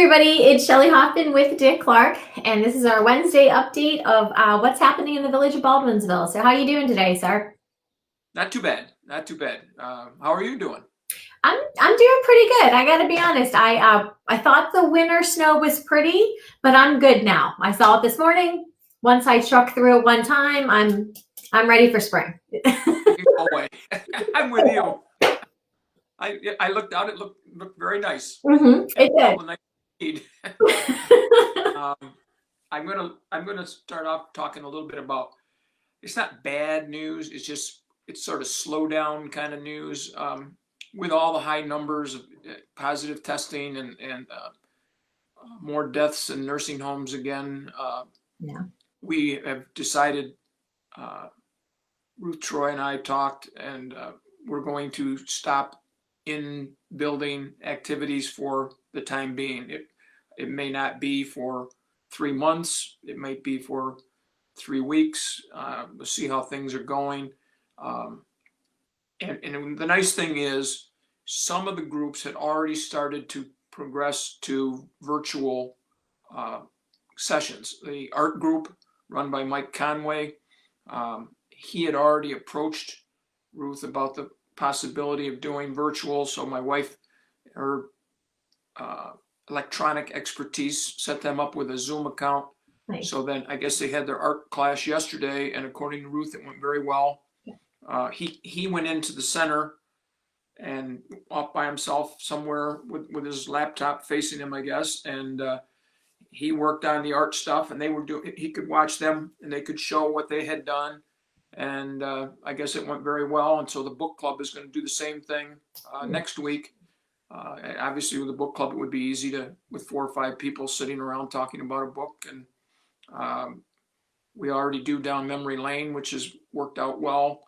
everybody, it's Shelley Hoffman with Dick Clarke, and this is our Wednesday update of what's happening in the village of Baldwinsville. So how are you doing today, sir? Not too bad. Not too bad. How are you doing? I'm doing pretty good. I got to be honest. I thought the winter snow was pretty, but I'm good now. I saw it this morning. Once I truck through it one time, I'm ready for spring. You can go away. I'm with you. I looked out. It looked very nice. It All did. the nice need. Um, I'm gonna start off talking a little bit about. It's not bad news. It's sort of slow down kind of news. With all the high numbers of positive testing and more deaths in nursing homes again, Yeah. we have decided. Uh, Ruth, Troy, and I talked, and we're going to stop in building activities for the time being. It may not be for 3 months. It might be for 3 weeks. We'll see how things are going. Um, and the nice thing is, some of the groups had already started to progress to virtual uh, sessions. The art group run by Mike Conway. He had already approached Ruth about the possibility of doing virtual. So my wife, her uh, electronic expertise, set them up with a Zoom account. Nice. So then I guess they had their art class yesterday, and according to Ruth, it went very well. He went into the center and off by himself somewhere with his laptop facing him, I guess, and he worked on the art stuff, and they were doing. He could watch them, and they could show what they had done, and I guess it went very well. And so the book club is going to do the same thing next week. Obviously, with the book club, it would be easy with 4 or 5 people sitting around talking about a book, and we already do down memory lane, which has worked out well.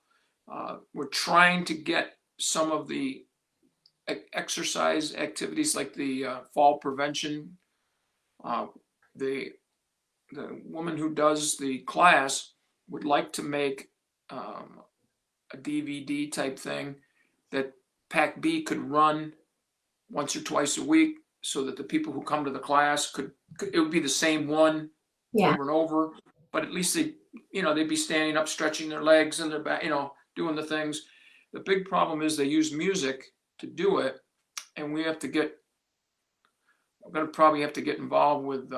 We're trying to get some of the exercise activities like the fall prevention. The woman who does the class would like to make a DVD type thing that Pac B could run once or twice a week, so that the people who come to the class could it would be the same one Yeah. over and over, but at least they'd be standing up, stretching their legs and their back, doing the things. The big problem is they use music to do it, and we're going to probably have to get involved with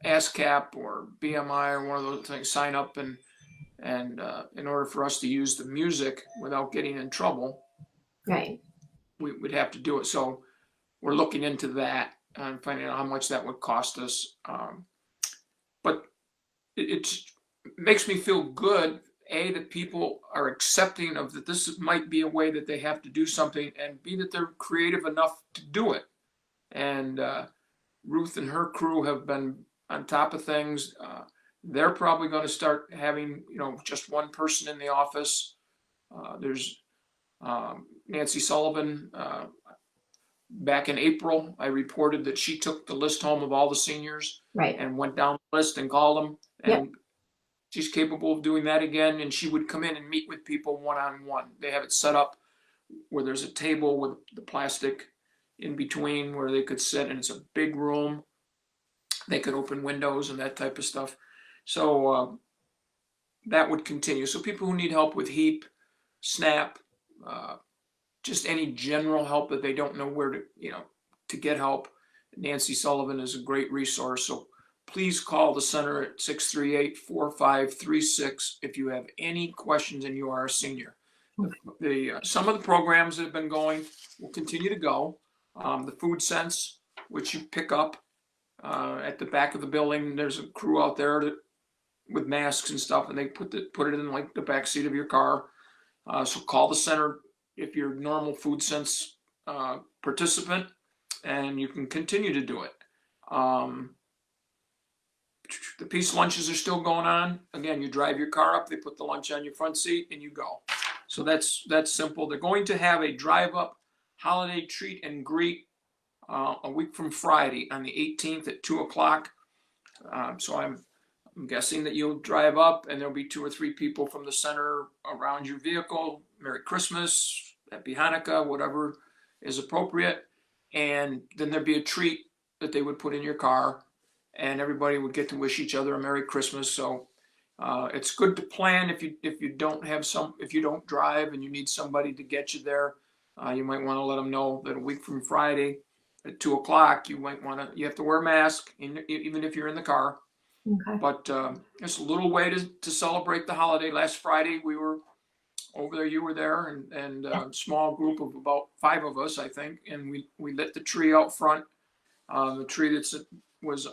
ASCAP or BMI or one of those things, sign up and in order for us to use the music without getting in trouble, Right. we would have to do it. So we're looking into that and finding out how much that would cost us. But it makes me feel good, that people are accepting of that this might be a way that they have to do something, and B, that they're creative enough to do it. And Ruth and her crew have been on top of things. They're probably going to start having, just one person in the office. There's Nancy Sullivan. Back in April, I reported that she took the list home of all the seniors, Right. and went down the list and called them. And Yep. she's capable of doing that again. And she would come in and meet with people one-on-one. They have it set up where there's a table with the plastic in between where they could sit, and it's a big room. They could open windows and that type of stuff. So that would continue. So people who need help with HEAP, SNAP, just any general help that they don't know where to get help, Nancy Sullivan is a great resource. So please call the center at 638-4536 if you have any questions and you are a senior. Some of the programs that have been going will continue to go. The Food Sense, which you pick up at the back of the building. There's a crew out there with masks and stuff, and they put it in like the back seat of your car. So call the center if you're a normal Food Sense participant, and you can continue to do it. The peace lunches are still going on. Again, you drive your car up, they put the lunch on your front seat, and you go. So that's simple. They're going to have a drive-up holiday treat and greet a week from Friday on the 18th at 2:00. So I'm guessing that you'll drive up, and there'll be 2 or 3 people from the center around your vehicle. Merry Christmas, Happy Hanukkah, whatever is appropriate. and then there'd be a treat that they would put in your car, and everybody would get to wish each other a Merry Christmas. So it's good to plan if you don't have if you don't drive and you need somebody to get you there. You might want to let them know that a week from Friday at 2 o'clock, you have to wear a mask, even if you're in the car. Okay. But it's a little way to celebrate the holiday. Last Friday, we were over there, you were there, and a small group of about 5 of us, I think, and we lit the tree out front. The tree was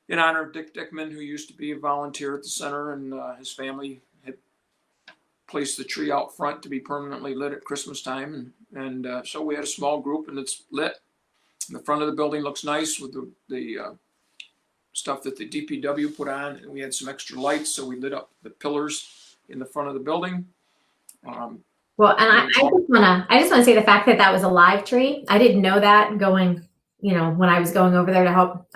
in honor of Dick Dickman, who used to be a volunteer at the center, and his family had placed the tree out front to be permanently lit at Christmas time, and so we had a small group, and it's lit. The front of the building looks nice with the stuff that the DPW put on, and we had some extra lights, so we lit up the pillars in the front of the building. Well, and I just want to say the fact that was a live tree. I didn't know that when I was going over there to help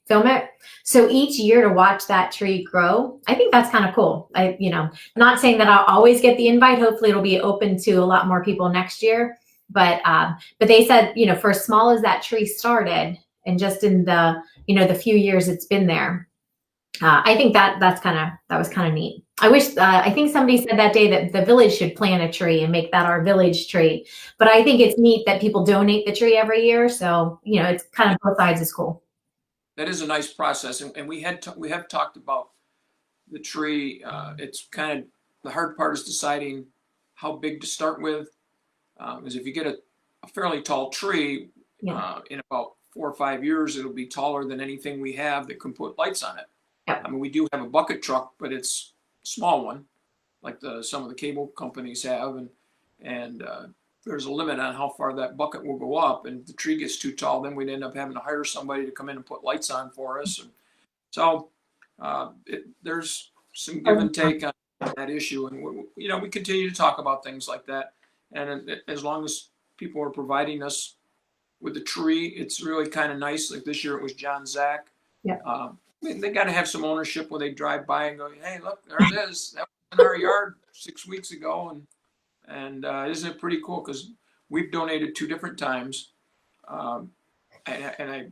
film it. So each year to watch that tree grow, I think that's kind of cool. Not saying that I'll always get the invite. Hopefully it'll be open to a lot more people next year. But they said, for as small as that tree started, and just in the few years it's been there, I think that was kind of neat. I think somebody said that day that the village should plant a tree and make that our village tree. But I think it's neat that people donate the tree every year. So, it's kind of both sides is cool. That is a nice process. And we have talked about the tree. It's kind of the hard part is deciding how big to start with. Because if you get a fairly tall tree, in about 4 or 5 years, it'll be taller than anything we have that can put lights on it. Yep. I mean, we do have a bucket truck, but it's a small one, like some of the cable companies have, and there's a limit on how far that bucket will go up. And if the tree gets too tall, then we'd end up having to hire somebody to come in and put lights on for us. And so there's some give and take on that issue, and we continue to talk about things like that. And as long as people are providing us with the tree, it's really kind of nice. Like this year, it was John Zach. Yeah. They got to have some ownership when they drive by and go, "Hey, look, there it is. That was in our yard 6 weeks ago." And isn't it pretty cool? Because we've donated 2 different times. And I,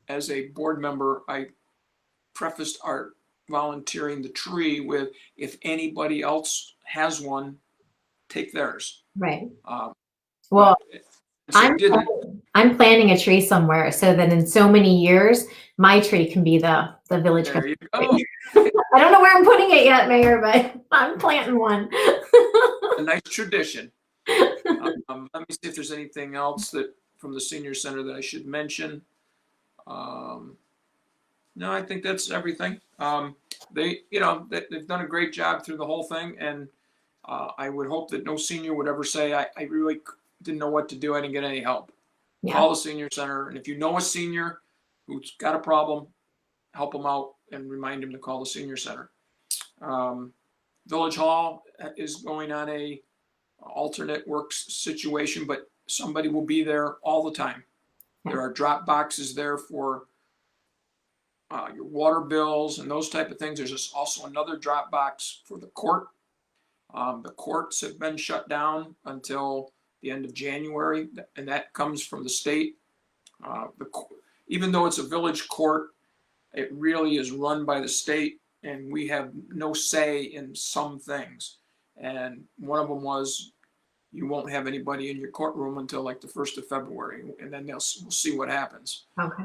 as a board member, I prefaced our volunteering the tree with, if anybody else has one, take theirs. Right. Well, I'm planting a tree somewhere so that in so many years, my tree can be the village. There you go. I don't know where I'm putting it yet, Mayor, but I'm planting one. A nice tradition. Let me see if there's anything else from the senior center that I should mention. No, I think that's everything. They've done a great job through the whole thing, and I would hope that no senior would ever say, I really didn't know what to do. I didn't get any help. Yeah. Call the senior center. And if you know a senior who's got a problem, help them out and remind them to call the senior center. Village Hall is going on a alternate works situation, but somebody will be there all the time. Yeah. There are drop boxes there for your water bills and those type of things. There's also another drop box for the court. The courts have been shut down until the end of January, and that comes from the state. Even though it's a village court, it really is run by the state, and we have no say in some things. And one of them was, you won't have anybody in your courtroom until like the 1st of February, and then we'll see what happens. Okay.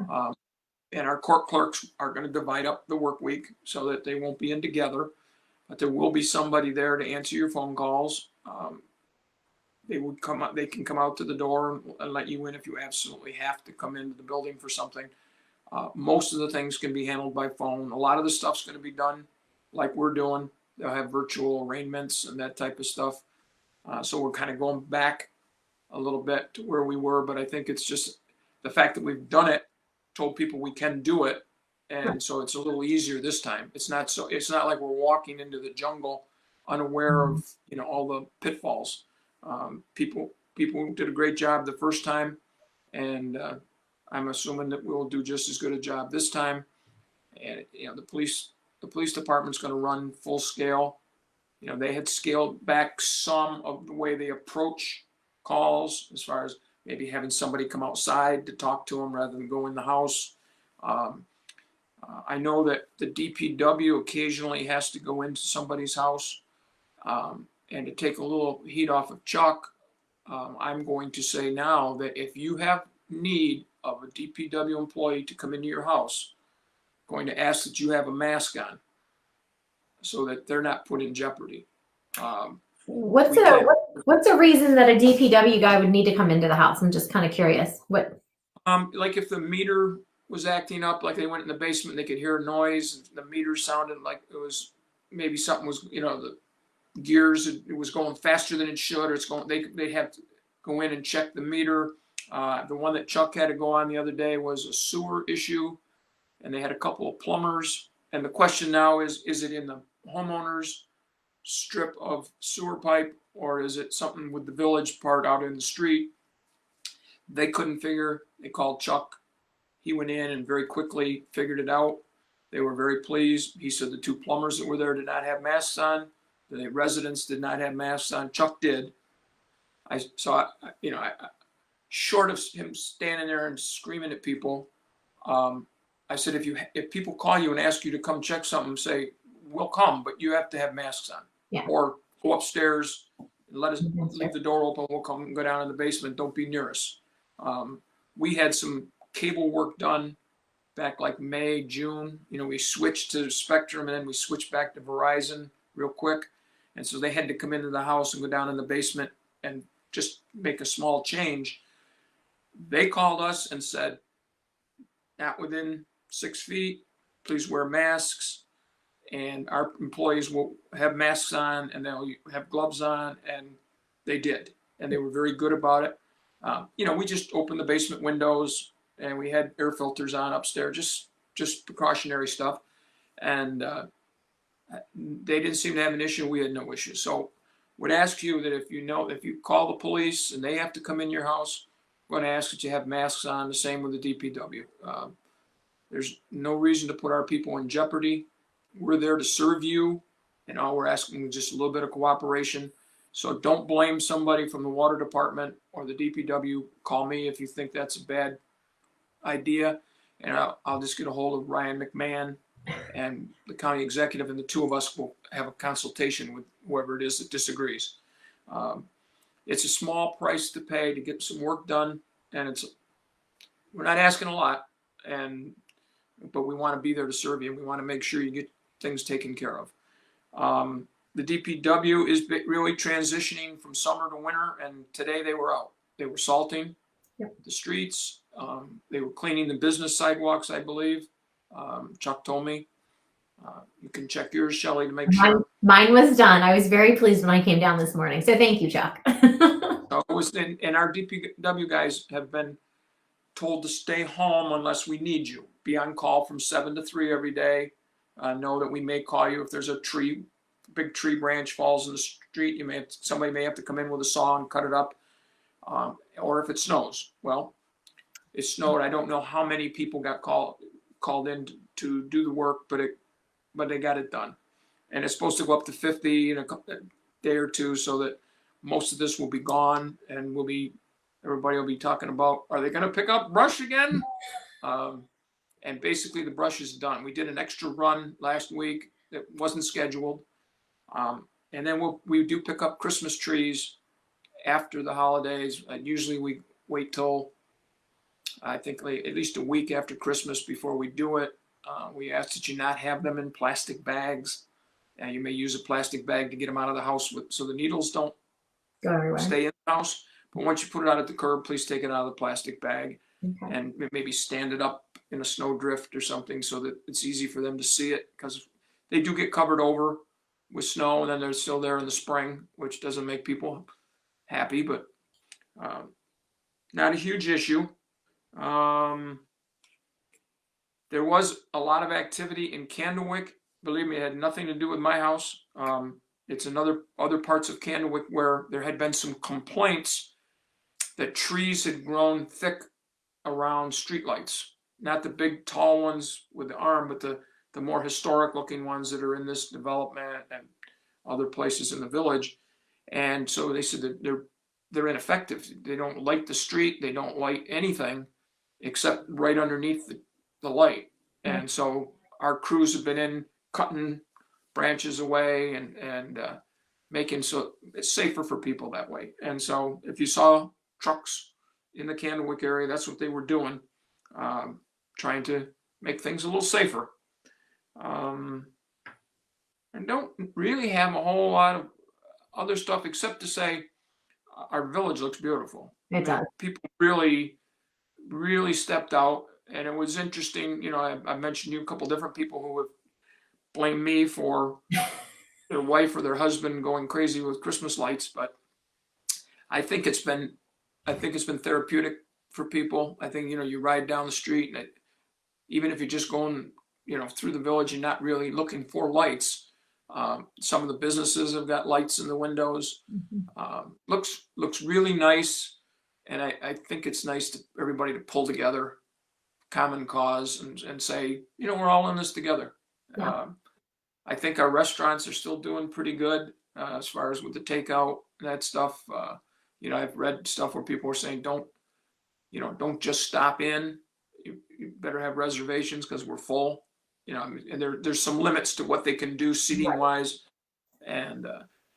And our court clerks are going to divide up the work week so that they won't be in together, but there will be somebody there to answer your phone calls. They can come out to the door and let you in if you absolutely have to come into the building for something. Most of the things can be handled by phone. A lot of the stuff's going to be done like we're doing. They'll have virtual arraignments and that type of stuff. So we're kind of going back a little bit to where we were, but I think it's just the fact that we've done it, told people we can do it, and so it's a little easier this time. It's not like we're walking into the jungle unaware of all the pitfalls. People did a great job the first time, and I'm assuming that we'll do just as good a job this time. And the police department's going to run full scale. They had scaled back some of the way they approach calls as far as maybe having somebody come outside to talk to them rather than go in the house. I know that the DPW occasionally has to go into somebody's house, and to take a little heat off of Chuck. I'm going to say now that if you have need of a DPW employee to come into your house, I'm going to ask that you have a mask on so that they're not put in jeopardy. What's a reason that a DPW guy would need to come into the house? I'm just kind of curious. What? Like if the meter was acting up, like they went in the basement, they could hear a noise. The meter sounded like it was maybe something was, the gears, it was going faster than it should, or it's going. They'd have to go in and check the meter. The one that Chuck had to go on the other day was a sewer issue, and they had a couple of plumbers. And the question now is it in the homeowner's strip of sewer pipe, or is it something with the village part out in the street? They couldn't figure. They called Chuck. He went in and very quickly figured it out. They were very pleased. He said the two plumbers that were there did not have masks on. The residents did not have masks on. Chuck did. Short of him standing there and screaming at people, I said, if people call you and ask you to come check something, say, we'll come, but you have to have masks on. Yeah. Or go upstairs and let us leave the door open. We'll come and go down in the basement. Don't be near us. We had some cable work done back like May, June. We switched to Spectrum and then we switched back to Verizon real quick. And so they had to come into the house and go down in the basement and just make a small change. They called us and said, not within 6 feet, please wear masks. And our employees will have masks on and they'll have gloves on. And they did. And they were very good about it. We just opened the basement windows and we had air filters on upstairs, just precautionary stuff. And they didn't seem to have an issue. We had no issue. So would ask you that if you call the police and they have to come in your house, I'm going to ask that you have masks on. The same with the DPW. There's no reason to put our people in jeopardy. We're there to serve you, and all we're asking is just a little bit of cooperation. So don't blame somebody from the water department or the DPW. Call me if you think that's a bad idea, and I'll just get a hold of Ryan McMahon and the county executive, and the two of us will have a consultation with whoever it is that disagrees. It's a small price to pay to get some work done, and we're not asking a lot, but we want to be there to serve you, and we want to make sure you get things taken care of. The DPW is really transitioning from summer to winter, and today they were out. They were salting the streets. They were cleaning the business sidewalks, I believe. Chuck told me. You can check yours, Shelley, to make sure. Mine was done. I was very pleased when I came down this morning. So thank you, Chuck. And our DPW guys have been told to stay home unless we need you. Be on call from 7 to 3 every day. Know that we may call you if there's a big tree branch falls in the street. Somebody may have to come in with a saw and cut it up. Or if it snows. Well, it snowed. I don't know how many people got called in to do the work, but they got it done. And it's supposed to go up to 50 in a day or two, so that most of this will be gone, and everybody will be talking about, are they going to pick up brush again? And basically the brush is done. We did an extra run last week that wasn't scheduled. And then we do pick up Christmas trees after the holidays. Usually we wait till, I think, at least a week after Christmas before we do it. We ask that you not have them in plastic bags. You may use a plastic bag to get them out of the house so the needles don't stay in the house. But once you put it out at the curb, please take it out of the plastic bag. Okay. And maybe stand it up in a snowdrift or something so that it's easy for them to see it, because they do get covered over with snow and then they're still there in the spring, which doesn't make people happy, but not a huge issue. There was a lot of activity in Candlewick. Believe me, it had nothing to do with my house. It's other parts of Candlewick where there had been some complaints that trees had grown thick around streetlights. Not the big tall ones with the arm, but the more historic looking ones that are in this development and other places in the village. And so they said that they're ineffective. They don't light the street. They don't light anything except right underneath the light. And so our crews have been in cutting branches away and making so it's safer for people that way. And so if you saw trucks in the Candlewick area, that's what they were doing, trying to make things a little safer. And don't really have a whole lot of other stuff except to say our village looks beautiful. It does. People really, really stepped out, and it was interesting. You know, I mentioned you a couple different people who have blamed me for their wife or their husband going crazy with Christmas lights, but I think it's been therapeutic for people. I think, you know, you ride down the street and even if you're just going, you know, through the village and not really looking for lights, some of the businesses have got lights in the windows. Looks really nice, and I think it's nice to everybody to pull together, common cause, and say, you know, we're all in this together. Yeah. I think our restaurants are still doing pretty good as far as with the takeout and that stuff. You know, I've read stuff where people are saying don't just stop in. You better have reservations because we're full. You know, and there's some limits to what they can do seating wise, and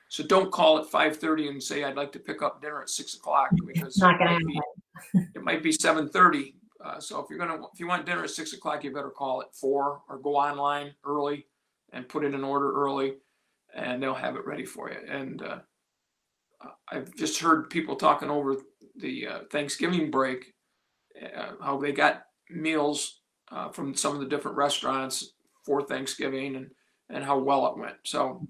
so don't call at 5:30 and say I'd like to pick up dinner at 6 o'clock because It's not gonna happen. it might be 7:30. So if you want dinner at 6 o'clock, you better call at 4 or go online early and put it in order early, and they'll have it ready for you. And I've just heard people talking over the Thanksgiving break how they got meals from some of the different restaurants for Thanksgiving and how well it went. So,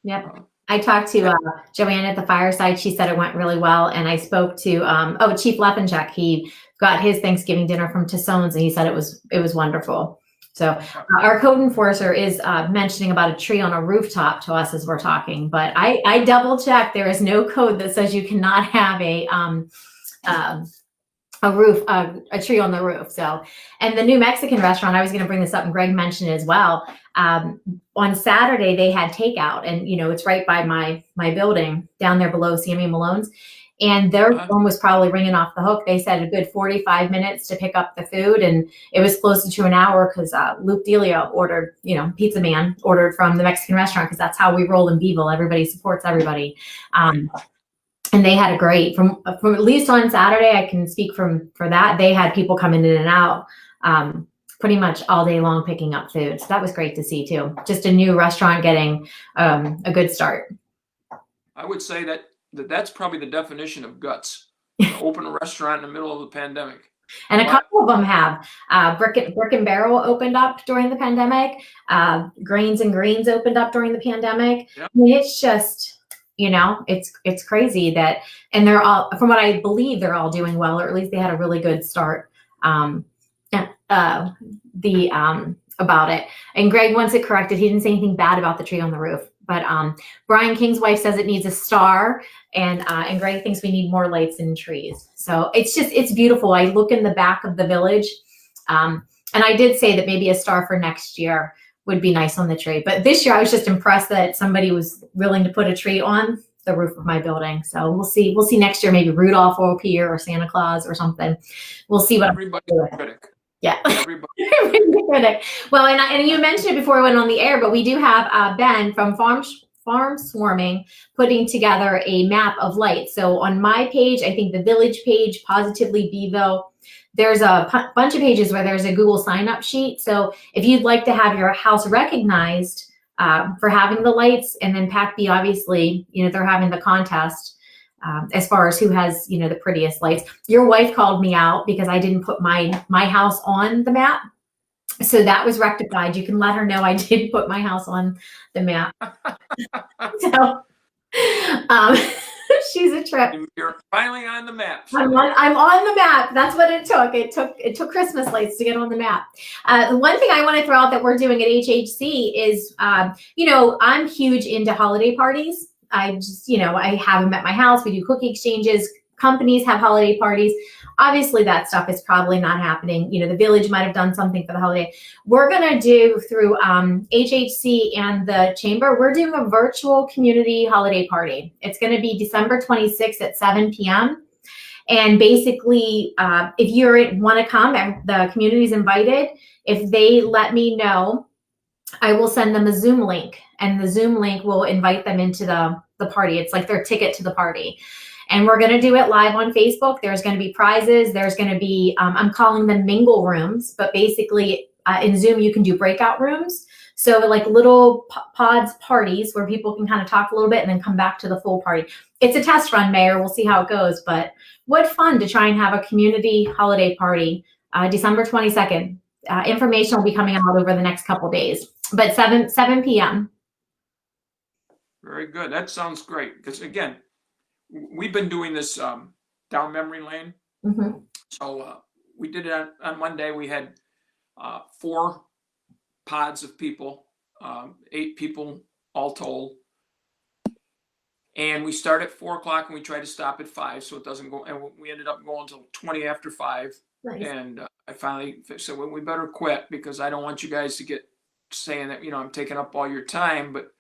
yep. I talked to Joanne at the fireside. She said it went really well. And I spoke to Chief Leffencheck. He got his Thanksgiving dinner from Tissone's, and he said it was wonderful. So our code enforcer is mentioning about a tree on a rooftop to us as we're talking. But I double checked. There is no code that says you cannot have a tree on the roof. So, and the New Mexican restaurant, I was going to bring this up and Greg mentioned it as well. On Saturday they had takeout, and you know, it's right by my building down there below Sammy Malone's, and their phone was probably ringing off the hook. They said a good 45 minutes to pick up the food, and it was closer to an hour because Luke Delia ordered, you know, Pizza Man ordered from the Mexican restaurant because that's how we roll in Beeville. Everybody supports everybody. And they had a great, from at least on Saturday, I can speak for that. They had people coming in and out pretty much all day long picking up food. So that was great to see too. Just a new restaurant getting a good start. I would say that's probably the definition of guts. Open a restaurant in the middle of the pandemic. And a couple of them have. Brick and Barrel opened up during the pandemic. Grains and Greens opened up during the pandemic. Yep. I mean, it's just, you know, it's crazy that, and they're all, from what I believe, they're all doing well, or at least they had a really good start about it. And Greg wants it corrected. He didn't say anything bad about the tree on the roof, but Brian King's wife says it needs a star, and Greg thinks we need more lights and trees. So it's beautiful. I look in the back of the village, and I did say that maybe a star for next year would be nice on the tree. But this year I was just impressed that somebody was willing to put a tree on the roof of my building. So we'll see next year, maybe Rudolph will appear or Santa Claus or something. We'll see what everybody's a critic. Yeah. Everybody. Critic. Well, and you mentioned it before I went on the air, but we do have Ben from Farm Swarming putting together a map of lights. So on my page, I think the village page, Positively Beeville, there's a bunch of pages where there's a Google sign-up sheet. So if you'd like to have your house recognized for having the lights, and then Pack B, obviously, you know, they're having the contest as far as who has, you know, the prettiest lights. Your wife called me out because I didn't put my house on the map. So that was rectified. You can let her know I did put my house on the map. So she's a trip. You're finally on the map. I'm on the map. That's what it took. It took Christmas lights to get on the map. The one thing I want to throw out that we're doing at HHC is, you know, I'm huge into holiday parties. I just, you know, I have them at my house. We do cookie exchanges. companies have holiday parties. Obviously, that stuff is probably not happening. The village might have done something for the holiday. We're going to do through HHC and the chamber, we're doing a virtual community holiday party. It's going to be December 26th at 7 p.m. And basically, if you want to come, the community is invited. If they let me know, I will send them a Zoom link, and the Zoom link will invite them into the party. It's like their ticket to the party. And we're going to do it live on Facebook. There's going to be prizes. There's going to be, I'm calling them mingle rooms, but basically in Zoom, you can do breakout rooms. So like little pods parties where people can kind of talk a little bit and then come back to the full party. It's a test run, Mayor. We'll see how it goes, but what fun to try and have a community holiday party, December 22nd. Information will be coming out over the next couple days, but 7 p.m. Very good. That sounds great. Because again, we've been doing this down memory lane. Mm-hmm. So we did it on Monday. We had 4 pods of people, 8 people all told. And we start at 4 o'clock and we try to stop at 5 so it doesn't go. And we ended up going until 20 after 5. Nice. And I finally said, well, we better quit because I don't want you guys to get saying that, I'm taking up all your time. But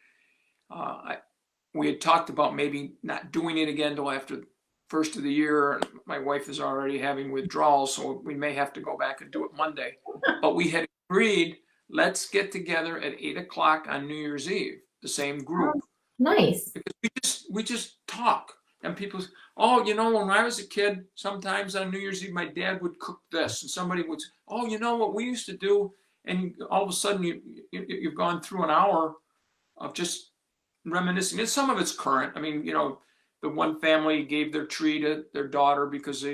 we had talked about maybe not doing it again till after the first of the year. My wife is already having withdrawals, so we may have to go back and do it Monday. But we had agreed, let's get together at 8 o'clock on New Year's Eve, the same group. Nice. Because we just talk. And people say, oh, when I was a kid, sometimes on New Year's Eve, my dad would cook this. And somebody would say, oh, you know what we used to do? And all of a sudden, you've gone through an hour of just reminiscing. And some of it's current. I mean, the one family gave their tree to their daughter because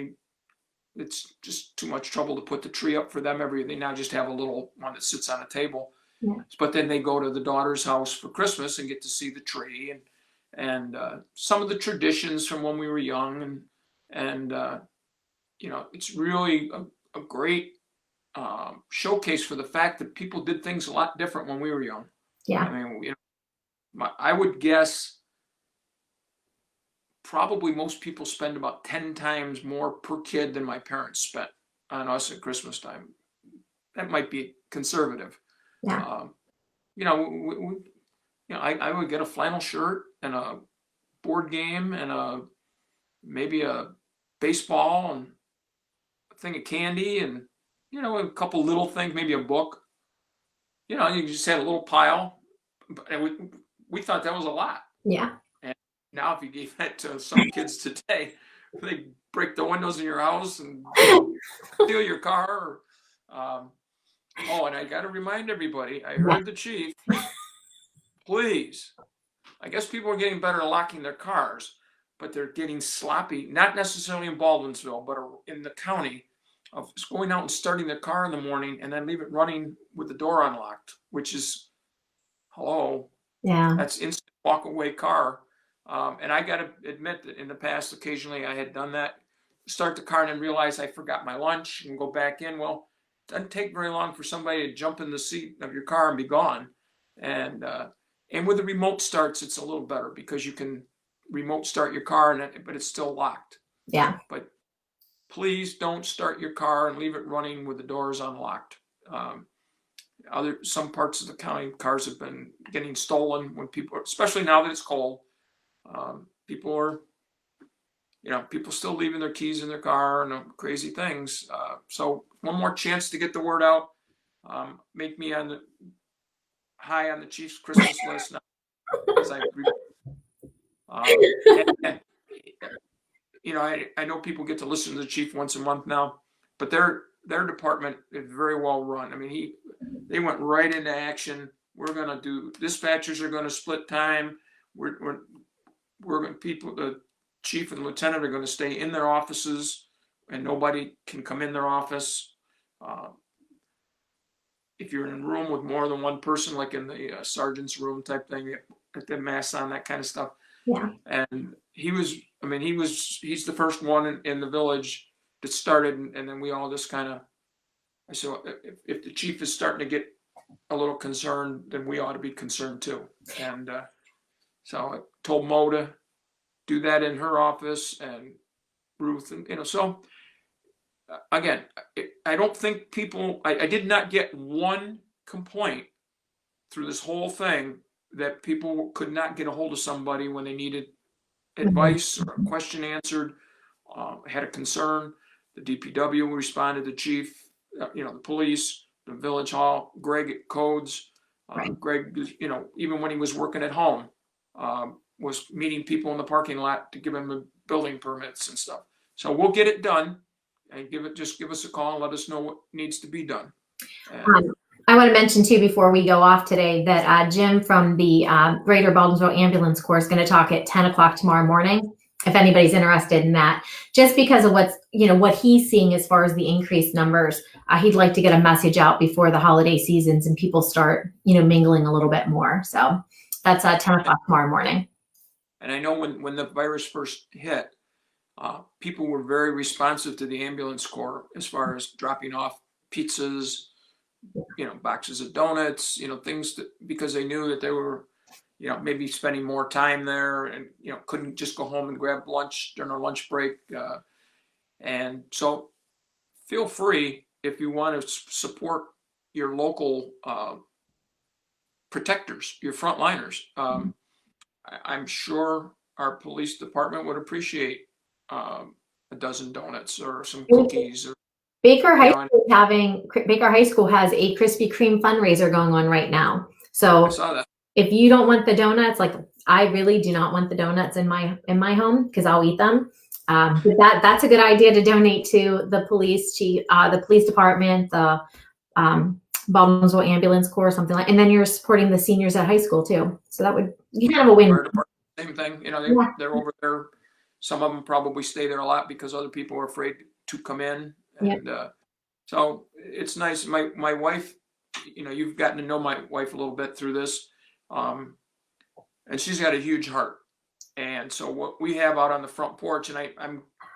it's just too much trouble to put the tree up for them. They now just have a little one that sits on a table. Yeah. But then they go to the daughter's house for Christmas and get to see the tree and some of the traditions from when we were young, and it's really a great showcase for the fact that people did things a lot different when we were young. Yeah. I mean, I would guess probably most people spend about 10 times more per kid than my parents spent on us at Christmas time. That might be conservative. Yeah. I would get a flannel shirt and a board game and maybe a baseball and a thing of candy and, a couple little things, maybe a book. You just had a little pile. And we thought that was a lot. Yeah. And now if you gave that to some kids today, they break the windows in your house and steal your car. And I got to remind everybody, I heard the chief, please. I guess people are getting better at locking their cars, but they're getting sloppy, not necessarily in Baldwinsville, but in the county, of going out and starting their car in the morning and then leave it running with the door unlocked, which is, hello. Yeah. That's instant walk away car. And I got to admit that in the past, occasionally I had done that, start the car and then realize I forgot my lunch and go back in. Well, it doesn't take very long for somebody to jump in the seat of your car and be gone. And with the remote starts, it's a little better because you can remote start your car, but it's still locked. Yeah. But please don't start your car and leave it running with the doors unlocked. Some parts of the county, cars have been getting stolen when people, especially now that it's cold. People still leaving their keys in their car and crazy things. So one more chance to get the word out. Make me high on the Chiefs Christmas list now, as I agree. I know people get to listen to the chief once a month now, but their department is very well run. I mean, they went right into action. We're going to do, dispatchers are going to split time. We're going to, the chief and lieutenant are going to stay in their offices and nobody can come in their office. If you're in a room with more than one person, like in the sergeant's room type thing, you put the masks on, that kind of stuff. Yeah. And he's the first one in the village that started. And then we all just kind of, I said, if the chief is starting to get a little concerned, then we ought to be concerned too. And so I told Mo to do that in her office and Ruth, and so again, I don't think I did not get one complaint through this whole thing that people could not get a hold of somebody when they needed advice or a question answered, had a concern. The DPW responded, the chief, the police, the village hall, Greg at codes. Right. Greg, even when he was working at home, was meeting people in the parking lot to give him the building permits and stuff. So we'll get it done, and just give us a call and let us know what needs to be done. I want to mention too, before we go off today, that Jim from the Greater Baldwinsville Ambulance Corps is going to talk at 10 o'clock tomorrow morning. If anybody's interested in that, just because of what he's seeing as far as the increased numbers, he'd like to get a message out before the holiday seasons and people start, mingling a little bit more. So that's 10 o'clock tomorrow morning. And I know when the virus first hit, people were very responsive to the ambulance corps as far as dropping off pizzas, boxes of donuts, things because they knew that they were, maybe spending more time there and, couldn't just go home and grab lunch during a lunch break. And so feel free, if you want to support your local protectors, your frontliners. I'm sure our police department would appreciate a dozen donuts or some cookies. Baker High School has a Krispy Kreme fundraiser going on right now. So I saw that. If you don't want the donuts, like I really do not want the donuts in my home because I'll eat them. But that's a good idea to donate to the police chief, the police department, the Baldwinsville Ambulance Corps, something like. And then you're supporting the seniors at high school too. So that would kind of a win. Same thing. They're over there. Some of them probably stay there a lot because other people are afraid to come in. And so it's nice. My wife, you've gotten to know my wife a little bit through this. And she's got a huge heart. And so what we have out on the front porch, and I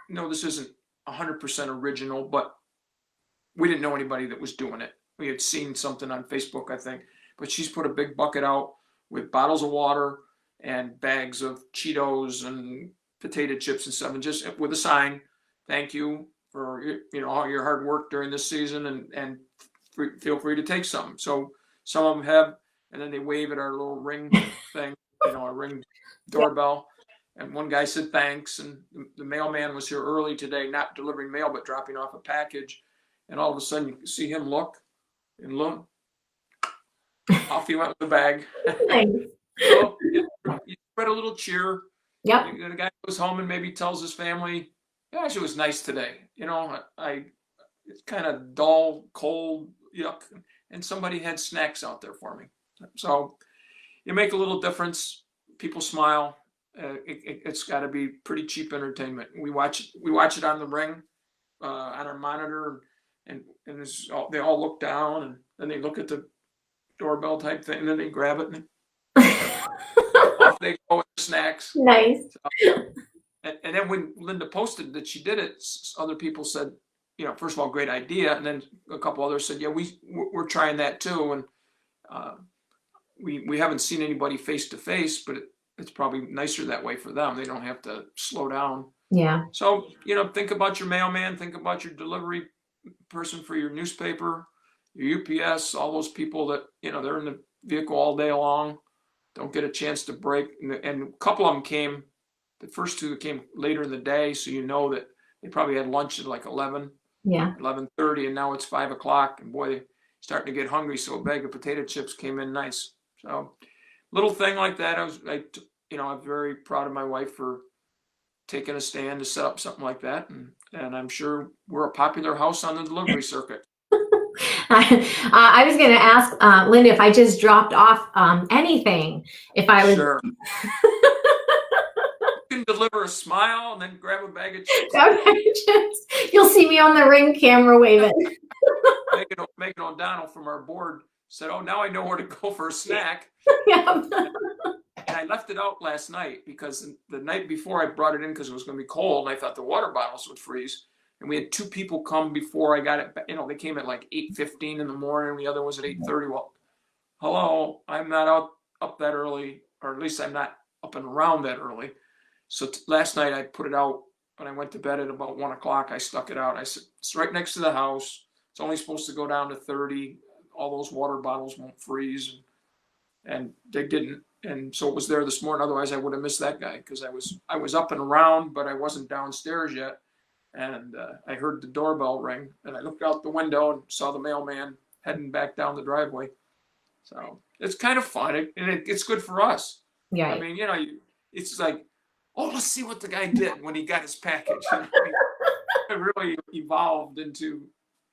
know this isn't 100% original, but we didn't know anybody that was doing it. We had seen something on Facebook, I think, but she's put a big bucket out with bottles of water and bags of Cheetos and potato chips and stuff, and just with a sign, thank you for all your hard work during this season, and feel free to take some. So some of them have, and then they wave at our little ring thing, our ring doorbell. And one guy said thanks, and the mailman was here early today, not delivering mail but dropping off a package. And all of a sudden, you see him look, off he went with the bag. Nice. So you spread a little cheer. Yep. The guy goes home and maybe tells his family, "Gosh, it was nice today. It's kind of dull, cold, yuck." And somebody had snacks out there for me. So you make a little difference. People smile. It's got to be pretty cheap entertainment. We watch it on the ring, on our monitor, and they all look down, and then they look at the doorbell type thing, and then they grab it, and off they go with the snacks. Nice. So, and then when Linda posted that she did it, other people said, first of all, great idea, and then a couple others said, yeah, we're trying that too, and we haven't seen anybody face to face, but it's probably nicer that way for them. They don't have to slow down. Yeah. So, think about your mailman, think about your delivery person for your newspaper, your UPS, all those people that, they're in the vehicle all day long, don't get a chance to break. And a couple of them the first two that came later in the day. So, that they probably had lunch at like 11, 11:30, and now it's 5 o'clock. And boy, they're starting to get hungry. So a bag of potato chips came in nice. So little thing like that. I'm very proud of my wife for taking a stand to set up something like that. And I'm sure we're a popular house on the delivery circuit. I was going to ask Linda if I just dropped off anything, if I was. Sure. You can deliver a smile and then grab a bag of chips. You'll see me on the ring camera waving. Megan O'Donnell from our board said, "Oh, now I know where to go for a snack." Yeah. And I left it out last night because the night before I brought it in because it was going to be cold, and I thought the water bottles would freeze. And we had two people come before I got it. They came at like 8:15 in the morning, and the other was at 8:30. Well, hello, I'm not up that early, or at least I'm not up and around that early. So last night I put it out when I went to bed at about 1 o'clock, I stuck it out. I said, it's right next to the house. It's only supposed to go down to 30. All those water bottles won't freeze. And they didn't. And so it was there this morning. Otherwise I would have missed that guy, because I was up and around, but I wasn't downstairs yet. And I heard the doorbell ring, and I looked out the window and saw the mailman heading back down the driveway. So it's kind of fun, and it's good for us. Yeah. I mean, it's like, oh, let's see what the guy did when he got his package. It really evolved into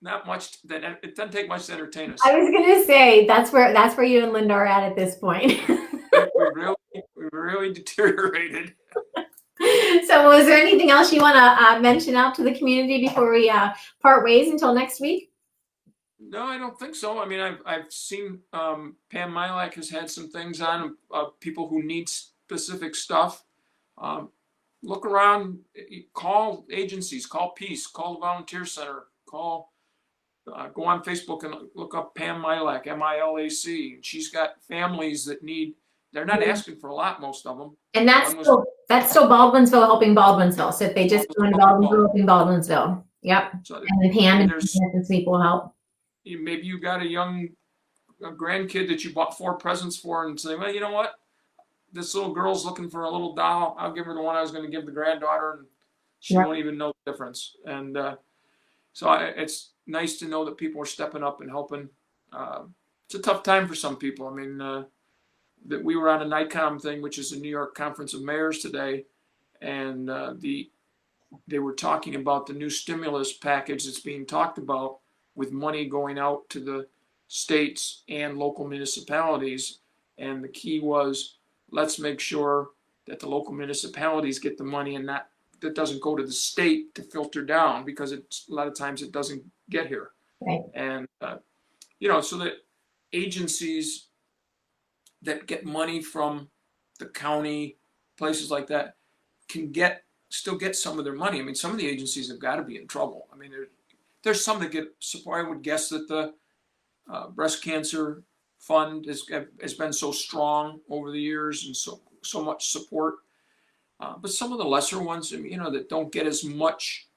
not much. It doesn't take much to entertain us. I was gonna say that's where you and Linda are at this point. we really deteriorated. So, was there anything else you want to mention out to the community before we part ways until next week? No, I don't think so. I mean, I've seen Pam Milak has had some things on people who need specific stuff. Look around, call agencies, call Peace, call the Volunteer Center, go on Facebook and look up Pam Milak, MILAC. She's got families that need. They're not asking for a lot, most of them. And that's still Baldwinsville helping Baldwinsville. So if they just join Baldwinsville helping Baldwinsville, yep. So, and then Pam and some people will help. Maybe you got a grandkid that you bought 4 presents for, and say, well, you know what? This little girl's looking for a little doll. I'll give her the one I was going to give the granddaughter, and she won't even know the difference. And so it's nice to know that people are stepping up and helping. It's a tough time for some people. I mean, that we were on a NICOM thing, which is the New York Conference of Mayors today, and they were talking about the new stimulus package that's being talked about, with money going out to the states and local municipalities. And the key was, let's make sure that the local municipalities get the money, and that doesn't go to the state to filter down, because a lot of times it doesn't get here. Right. And, so that agencies that get money from the county, places like that, can still get some of their money. I mean, some of the agencies have got to be in trouble. I mean, there's some that get support. I would guess that the breast cancer fund has been so strong over the years, and so much support. But some of the lesser ones, that don't get as much.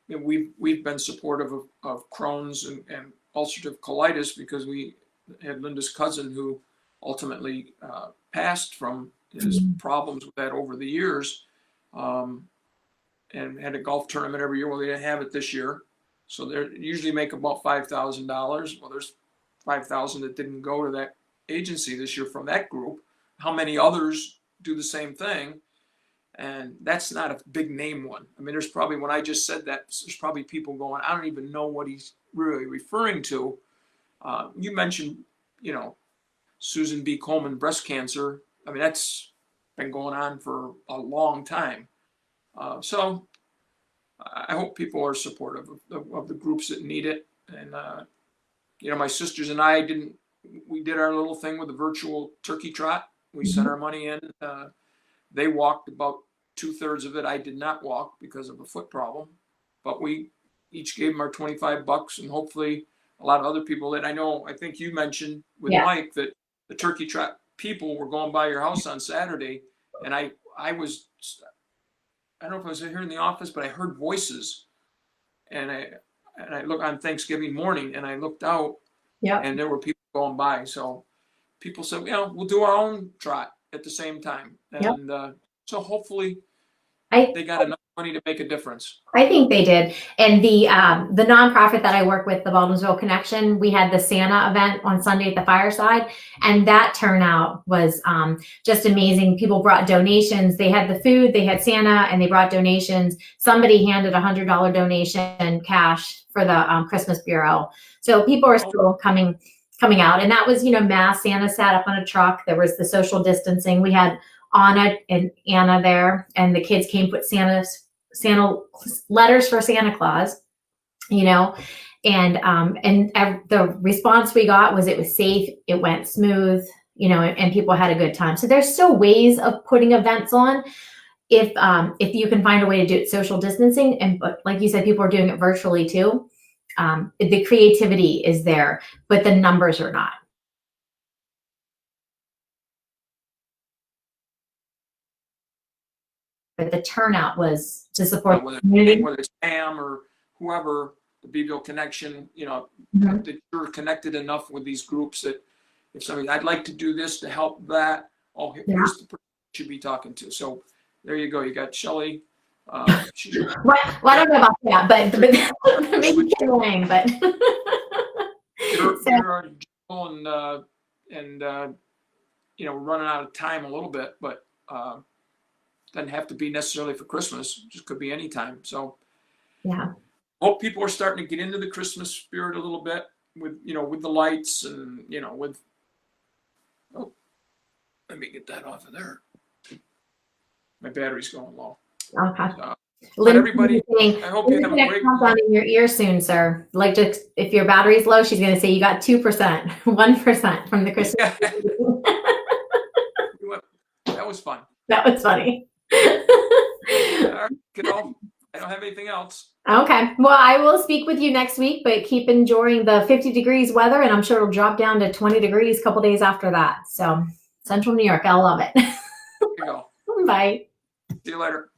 We've been supportive of Crohn's and ulcerative colitis, because we had Linda's cousin who ultimately passed from his problems with that over the years, and had a golf tournament every year. Well, they didn't have it this year, so they usually make about $5,000. Well, there's 5,000 that didn't go to that agency this year from that group. How many others do the same thing? And that's not a big name one. I mean, there's probably, when I just said that, there's probably people going, I don't even know what he's really referring to. You mentioned, Susan B. Komen breast cancer. I mean, that's been going on for a long time. So I hope people are supportive of the groups that need it. And, my sisters and I we did our little thing with a virtual turkey trot. We sent our money in. They walked about 2/3 of it. I did not walk because of a foot problem, but we each gave them our $25, and hopefully a lot of other people that I think you mentioned with Mike, that the turkey trot people were going by your house on Saturday. And I don't know if I was here in the office, but I heard voices, and I looked on Thanksgiving morning, and I looked out, and there were people going by. So people said, we'll do our own trot at the same time. And so hopefully they got enough money to make a difference. I think they did. And the nonprofit that I work with, the Baldwinsville Connection, we had the Santa event on Sunday at the Fireside, and that turnout was just amazing. People brought donations. They had the food, they had Santa, and they brought donations. Somebody handed a $100 donation cash for the Christmas Bureau. So people are still coming out. And that was, mass. Santa sat up on a truck. There was the social distancing. We had Anna and Anna there, and the kids came put Santa letters for Santa Claus, and the response we got was it was safe, it went smooth, and people had a good time. So there's still ways of putting events on if you can find a way to do it social distancing. But like you said, people are doing it virtually too. The creativity is there, but the numbers are not. but the turnout was to support whether, the community. whether it's Pam or whoever, the Beeville Connection, Mhm. that you're connected enough with these groups that if somebody, I'd like to do this to help that, here's the person you should be talking to. So there you go. You got Shelley. She's Well, I don't know about that, but maybe Lang, but you're and we're running out of time a little bit, but doesn't have to be necessarily for Christmas. It just could be any time. So yeah. Hope people are starting to get into the Christmas spirit a little bit with with the lights and with. Oh, let me get that off of there. My battery's going low. Okay. But everybody, I hope you have a great countdown in your ear soon, sir. Like, just if your battery's low, she's going to say you got 2%, 1% from the Christmas. That was fun. That was funny. I don't have anything else. Okay. Well, I will speak with you next week, but keep enjoying the 50 degrees weather, and I'm sure it'll drop down to 20 degrees a couple days after that. So, Central New York, I love it. There you go. Bye. See you later.